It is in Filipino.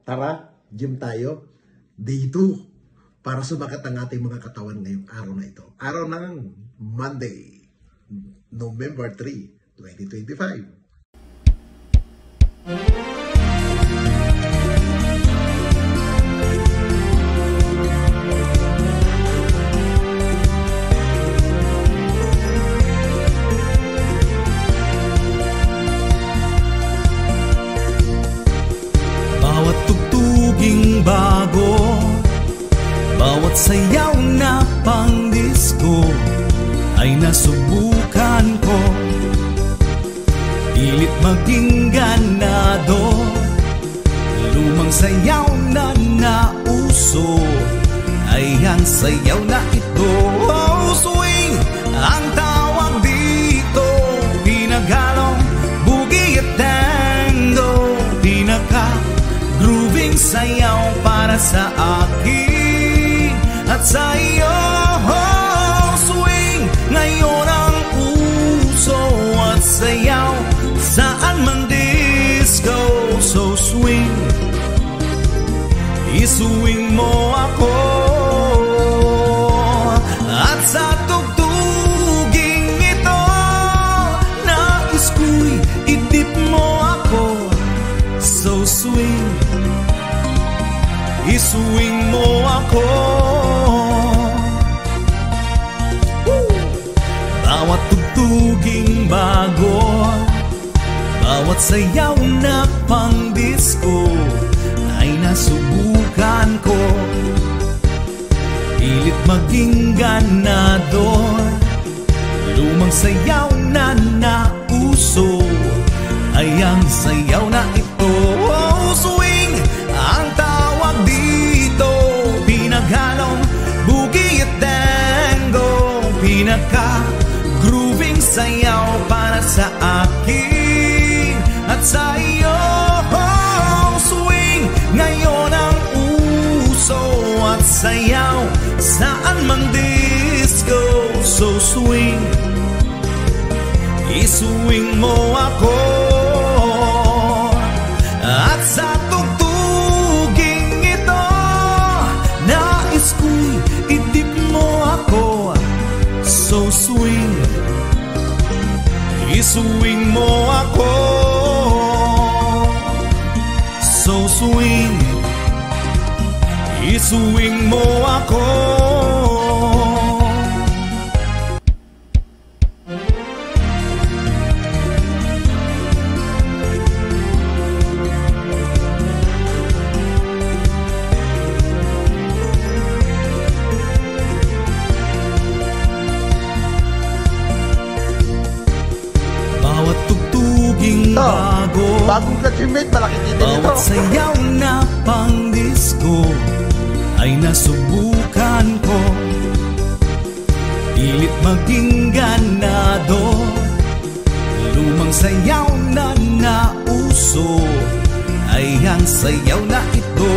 Tara, gym tayo. Day 2 para sumakat ang ating mga katawan ngayong araw na ito. Araw ng Monday, November 3, 2025. Bawat tugtuging bago, bawat sayaw na pang-disco ay nasubukan ko. Pilit maging ganado, lumang sayaw na nauso ay ang sayaw na ito. Oh, swing ang tawag dito, pinaghalong boogie at tango, pinaka-grooving sayaw para sa akin at sa iyo. Oh, swing ngayon ang uso at sayaw, saan man disco. So swing, iswing mo ako, at sa tugtuging ito nais ko'y idip mo ako. So swing, iswing mo ako. Bawat tugtuging bago, bawat sayaw na pang-disco ay nasubukan ko. Pilit maging ganador, lumang sayaw na nauso ay ang sayaw na ito. Oh, swing ang tawag dito, pinaghalong boogie at tango, pinaka-grooving sayaw para sa akin at sa iyo. Oh, swing ngayon ang uso at sayaw, saan man disco. So swing, iswing mo ako, at sa tugtuging ito nais ko'y idip mo ako. So swing, iswing mo ako. So swing, iswing mo ako. Bawat tugtuging bago, Bagong classmate, malaki din ito. bawat sayaw na pang-disco ay nasubukan ko. Pilit maging ganado, lumang sayaw na nauso ay ang sayaw na ito.